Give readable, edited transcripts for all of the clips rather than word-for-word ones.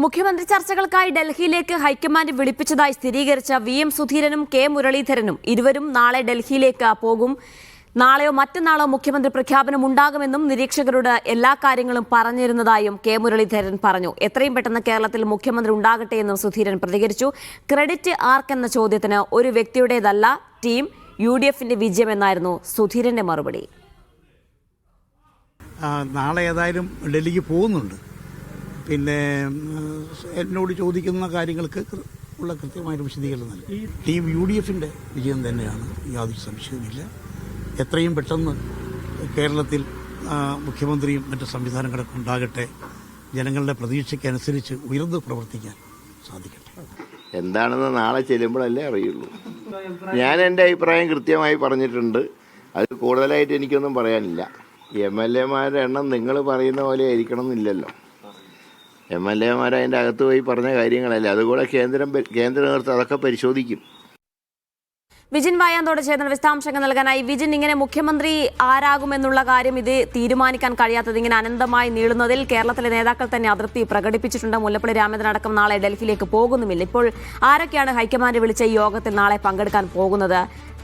മുഖ്യമന്ത്രി ചർച്ചകൾക്കായി ഡൽഹിയിലേക്ക് ഹൈക്കമാൻഡ് വിളിപ്പിച്ചതായി സ്ഥിരീകരിച്ച VM സുധീരനും കെ മുരളീധരനും ഇരുവരും നാളെ ഡൽഹിയിലേക്ക് പോകും. നാളെയോ മറ്റന്നാളോ മുഖ്യമന്ത്രി പ്രഖ്യാപനം ഉണ്ടാകുമെന്നും നിരീക്ഷകരോട് എല്ലാ കാര്യങ്ങളും പറഞ്ഞിരുന്നതായും കെ മുരളീധരൻ പറഞ്ഞു. എത്രയും പെട്ടെന്ന് കേരളത്തിൽ മുഖ്യമന്ത്രി ഉണ്ടാകട്ടെ എന്നും സുധീരൻ പ്രതികരിച്ചു. ക്രെഡിറ്റ് ആർക്കെന്ന ചോദ്യത്തിന് ഒരു വ്യക്തിയുടേതല്ല, ടീം UDFന്റെ വിജയമെന്നായിരുന്നു സുധീരന്റെ മറുപടി. നാളെ ഏതായാലും ഡൽഹിക്ക് പോകുന്നുണ്ട്. പിന്നെ എന്നോട് ചോദിക്കുന്ന കാര്യങ്ങൾക്ക് ഉള്ള കൃത്യമായൊരു വിശദീകരണം നൽകി. ടീം UDFന്റെ വിജയം തന്നെയാണ്, യാതൊരു സംശയവുമില്ല. എത്രയും പെട്ടെന്ന് കേരളത്തിൽ മുഖ്യമന്ത്രിയും മറ്റ് സംവിധാനങ്ങളൊക്കെ ഉണ്ടാകട്ടെ, ജനങ്ങളുടെ പ്രതീക്ഷയ്ക്കനുസരിച്ച് ഉയർന്നു പ്രവർത്തിക്കാൻ സാധിക്കട്ടെ. എന്താണെന്ന് നാളെ ചെല്ലുമ്പോഴല്ലേ അറിയുള്ളൂ. ഞാൻ എൻ്റെ അഭിപ്രായം കൃത്യമായി പറഞ്ഞിട്ടുണ്ട്. അത് കൂടുതലായിട്ട് എനിക്കൊന്നും പറയാനില്ല. MLA-മാരുടെ എണ്ണം നിങ്ങൾ പറയുന്ന പോലെ ആയിരിക്കണം എന്നില്ലല്ലോ. MLA-മാർ അതിൻ്റെ അകത്ത് പോയി പറഞ്ഞ കാര്യങ്ങളല്ലേ, അതുകൂടെ കേന്ദ്ര നേതൃത്വം അതൊക്കെ പരിശോധിക്കും. വിജിൻ വായാന്തോട് ചേർന്ന വിശദാംശങ്ങൾ നൽകാനായി. വിജിൻ, ഇങ്ങനെ മുഖ്യമന്ത്രി ആരാകുമെന്നുള്ള കാര്യം ഇത് തീരുമാനിക്കാൻ കഴിയാത്തത് ഇങ്ങനെ അനന്തമായി നീളുന്നതിൽ കേരളത്തിലെ നേതാക്കൾ തന്നെ അതൃപ്തി പ്രകടിപ്പിച്ചിട്ടുണ്ട്. മുല്ലപ്പള്ളി രാമചന്ദ്രൻ അടക്കം നാളെ ഡൽഹിയിലേക്ക് പോകുന്നുമില്ല. ഇപ്പോൾ ആരൊക്കെയാണ് ഹൈക്കമാൻഡ് വിളിച്ച ഈ യോഗത്തിൽ നാളെ പങ്കെടുക്കാൻ പോകുന്നത്?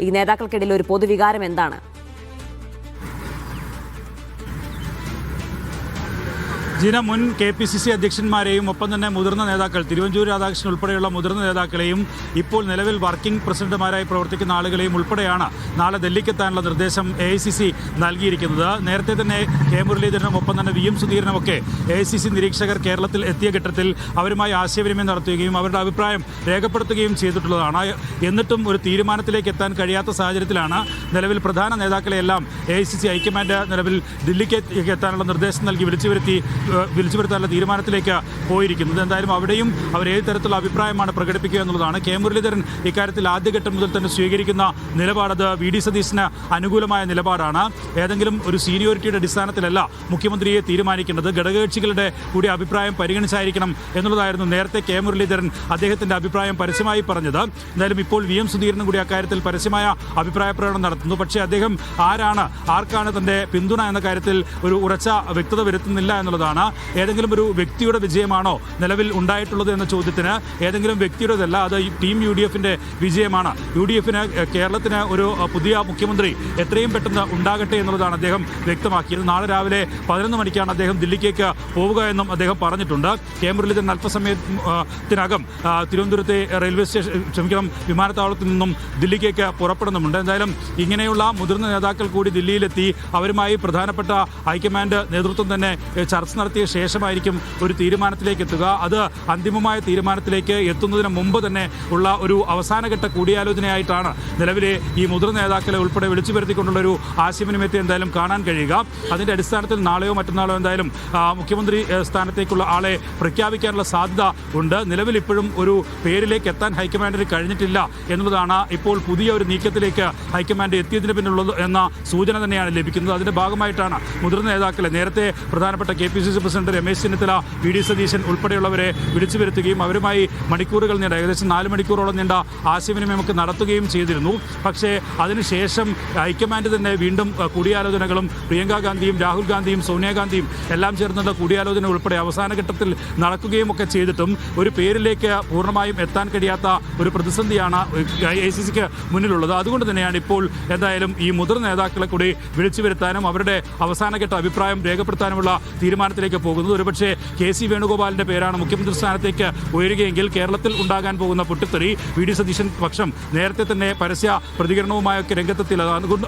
ഈ നേതാക്കൾക്കിടയിൽ ഒരു പൊതുവികാരം എന്താണ്? ജിന, മുൻ KPCC അധ്യക്ഷന്മാരെയും ഒപ്പം തന്നെ മുതിർന്ന നേതാക്കൾ, തിരുവഞ്ചൂർ രാധാകൃഷ്ണൻ ഉൾപ്പെടെയുള്ള മുതിർന്ന നേതാക്കളെയും ഇപ്പോൾ നിലവിൽ വർക്കിംഗ് പ്രസിഡന്റുമാരായി പ്രവർത്തിക്കുന്ന ആളുകളെയും ഉൾപ്പെടെയാണ് നാളെ ഡൽഹിക്കെത്താനുള്ള നിർദ്ദേശം AICC നൽകിയിരിക്കുന്നത്. നേരത്തെ തന്നെ കെ മുരളീധരനും ഒപ്പം തന്നെ VM സുധീരനുമൊക്കെ AICC നിരീക്ഷകർ കേരളത്തിൽ എത്തിയ ഘട്ടത്തിൽ അവരുമായി ആശയവിനിമയം നടത്തുകയും അവരുടെ അഭിപ്രായം രേഖപ്പെടുത്തുകയും ചെയ്തിട്ടുള്ളതാണ്. എന്നിട്ടും ഒരു തീരുമാനത്തിലേക്ക് എത്താൻ കഴിയാത്ത സാഹചര്യത്തിലാണ് നിലവിൽ പ്രധാന നേതാക്കളെയെല്ലാം AICC ഹൈക്കമാൻഡ് നിലവിൽ ദില്ലിക്ക് എത്താനുള്ള നിർദ്ദേശം നൽകി വിളിച്ചു വരുത്താനുള്ള തീരുമാനത്തിലേക്ക് പോയിരിക്കുന്നത്. എന്തായാലും അവിടെയും അവർ ഏത് തരത്തിലുള്ള അഭിപ്രായമാണ് പ്രകടിപ്പിക്കുക എന്നുള്ളതാണ്. കെ മുരളീധരൻ ഇക്കാര്യത്തിൽ ആദ്യഘട്ടം മുതൽ തന്നെ സ്വീകരിക്കുന്ന നിലപാടത് VD സതീശന് അനുകൂലമായ നിലപാടാണ്. ഏതെങ്കിലും ഒരു സീനിയോറിറ്റിയുടെ അടിസ്ഥാനത്തിലല്ല മുഖ്യമന്ത്രിയെ തീരുമാനിക്കേണ്ടത്, ഘടകകക്ഷികളുടെ കൂടി അഭിപ്രായം പരിഗണിച്ചായിരിക്കണം എന്നുള്ളതായിരുന്നു നേരത്തെ കെ മുരളീധരൻ അദ്ദേഹത്തിന്റെ അഭിപ്രായം പരസ്യമായി പറഞ്ഞത്. എന്തായാലും ഇപ്പോൾ VM സുധീരനും കൂടി അക്കാര്യത്തിൽ പരസ്യമായ അഭിപ്രായ പ്രകടനം നടത്തുന്നു. പക്ഷേ അദ്ദേഹം ആർക്കാണ് തന്റെ പിന്തുണ എന്ന കാര്യത്തിൽ ഒരു ഉറച്ച വ്യക്തത വരുത്തുന്നില്ല എന്നുള്ളതാണ്. ഏതെങ്കിലും ഒരു വ്യക്തിയുടെ വിജയമാണോ നിലവിൽ ഉണ്ടായിട്ടുള്ളത് എന്ന ചോദ്യത്തിന് ഏതെങ്കിലും വ്യക്തിയുടേതല്ല, അത് ടീം UDFന്റെ വിജയമാണ്. UDFന് കേരളത്തിന് ഒരു പുതിയ മുഖ്യമന്ത്രി എത്രയും പെട്ടെന്ന് ഉണ്ടാകട്ടെ എന്നുള്ളതാണ് അദ്ദേഹം വ്യക്തമാക്കിയത്. നാളെ രാവിലെ 11 മണിക്കാണ് അദ്ദേഹം ദില്ലിക്കേക്ക് പോവുക എന്നും അദ്ദേഹം പറഞ്ഞിട്ടുണ്ട്. കെ മുരളീധരൻ അല്പസമയത്തിനകം തിരുവനന്തപുരത്തെ വിമാനത്താവളത്തിൽ നിന്നും ദില്ലിക്കേക്ക് പുറപ്പെടുന്നുമുണ്ട്. എന്തായാലും ഇങ്ങനെയുള്ള മുതിർന്ന നേതാക്കൾ കൂടി ദില്ലിയിലെത്തി അവരുമായി പ്രധാനപ്പെട്ട ഹൈക്കമാൻഡ് നേതൃത്വം തന്നെ ചർച്ച നടത്തിയ ശേഷമായിരിക്കും ഒരു തീരുമാനത്തിലേക്ക് എത്തുക. അത് അന്തിമമായ തീരുമാനത്തിലേക്ക് എത്തുന്നതിന് മുമ്പ് തന്നെ ഉള്ള ഒരു അവസാനഘട്ട കൂടിയാലോചനയായിട്ടാണ് നിലവിലെ ഈ മുതിർന്ന നേതാക്കളെ ഉൾപ്പെടെ വിളിച്ചു വരുത്തിക്കൊണ്ടുള്ള ഒരു ആശയവിനിമയത്തെ എന്തായാലും കാണാൻ കഴിയുക. അതിൻ്റെ അടിസ്ഥാനത്തിൽ നാളെയോ മറ്റന്നാളോ എന്തായാലും മുഖ്യമന്ത്രി സ്ഥാനത്തേക്കുള്ള ആളെ പ്രഖ്യാപിക്കാനുള്ള സാധ്യത ഉണ്ട്. നിലവിൽ ഇപ്പോഴും ഒരു പേരിലേക്ക് എത്താൻ ഹൈക്കമാൻഡിന് കഴിഞ്ഞിട്ടില്ല എന്നുള്ളതാണ് ഇപ്പോൾ പുതിയ ഒരു നീക്കത്തിലേക്ക് ഹൈക്കമാൻഡ് എത്തിയതിന് പിന്നുള്ളത് എന്ന സൂചന തന്നെയാണ് ലഭിക്കുന്നത്. അതിൻ്റെ ഭാഗമായിട്ടാണ് മുതിർന്ന നേതാക്കളെ നേരത്തെ പ്രധാനപ്പെട്ട KPCC president Ramesh Chennithala, VD Satheesan ഉൾപ്പെടെയുള്ളവരെ വിളിച്ചു വരുത്തുകയും അവരുമായി മണിക്കൂറുകൾ നീണ്ട ഏകദേശം 4 മണിക്കൂറോളം നീണ്ട ആശയവിനിമയമൊക്കെ നടത്തുകയും ചെയ്തിരുന്നു. പക്ഷേ അതിനുശേഷം ഹൈക്കമാൻഡ് തന്നെ വീണ്ടും കൂടിയാലോചനകളും പ്രിയങ്ക ഗാന്ധിയും രാഹുൽ ഗാന്ധിയും സോണിയാഗാന്ധിയും എല്ലാം ചേർന്നുള്ള കൂടിയാലോചന ഉൾപ്പെടെ അവസാന ഘട്ടത്തിൽ നടക്കുകയും ഒക്കെ ചെയ്തിട്ടും ഒരു പേരിലേക്ക് പൂർണ്ണമായും എത്താൻ കഴിയാത്ത ഒരു പ്രതിസന്ധിയാണ് AICCക്ക് മുന്നിലുള്ളത്. അതുകൊണ്ട് തന്നെയാണ് ഇപ്പോൾ എന്തായാലും ഈ മുതിർന്ന നേതാക്കളെ കൂടി വിളിച്ചു വരുത്താനും അവരുടെ അവസാനഘട്ട അഭിപ്രായം രേഖപ്പെടുത്താനുമുള്ള തീരുമാനത്തിലേക്ക് പോകുന്നത്. ഒരുപക്ഷെ KC വേണുഗോപാലിന്റെ പേരാണ് മുഖ്യമന്ത്രി സ്ഥാനത്തേക്ക് ഉയരുകയെങ്കിൽ കേരളത്തിൽ ഉണ്ടാകാൻ പോകുന്ന പൊട്ടിത്തെറി VD സതീശൻ പക്ഷം നേരത്തെ തന്നെ പരസ്യ പ്രതികരണവുമായൊക്കെ രംഗത്തെത്തില്ല.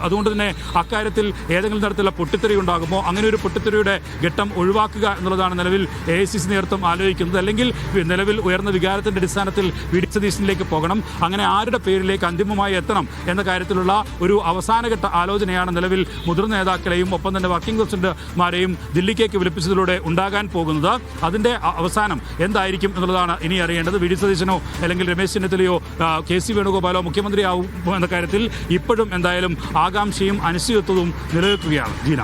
അതുകൊണ്ട് തന്നെ അക്കാര്യത്തിൽ ഏതെങ്കിലും തരത്തിലുള്ള പൊട്ടിത്തെറി ഉണ്ടാകുമോ, അങ്ങനെ ഒരു പൊട്ടിത്തെറിയുടെ ഘട്ടം ഒഴിവാക്കുക എന്നുള്ളതാണ് നിലവിൽ AICC നേതൃത്വം ആലോചിക്കുന്നത്. അല്ലെങ്കിൽ നിലവിൽ ഉയർന്ന വികാരത്തിന്റെ അടിസ്ഥാനത്തിൽ VD സതീശനിലേക്ക് പോകണം, അങ്ങനെ ആരുടെ പേരിലേക്ക് അന്തിമമായി എത്തണം എന്ന കാര്യത്തിലുള്ള ഒരു അവസാനഘട്ട ആലോചനയാണ് നിലവിൽ മുതിർന്ന നേതാക്കളെയും ഒപ്പം തന്നെ വർക്കിംഗ് പ്രസിഡന്റുമാരെയും ദില്ലിക്കേക്ക് വിളിപ്പിച്ചതിലൂടെ ഉണ്ടാകാൻ പോകുന്നത്. അതിൻ്റെ അവസാനം എന്തായിരിക്കും എന്നുള്ളതാണ് ഇനി അറിയേണ്ടത്. VD സതീശനോ അല്ലെങ്കിൽ രമേശ് ചെന്നിത്തലയോ KC വേണുഗോപാലോ മുഖ്യമന്ത്രിയാവും എന്ന കാര്യത്തിൽ ഇപ്പോഴും എന്തായാലും ആകാംക്ഷയും അനിശ്ചിതത്വവും നിലനിൽക്കുകയാണ്. ജീന.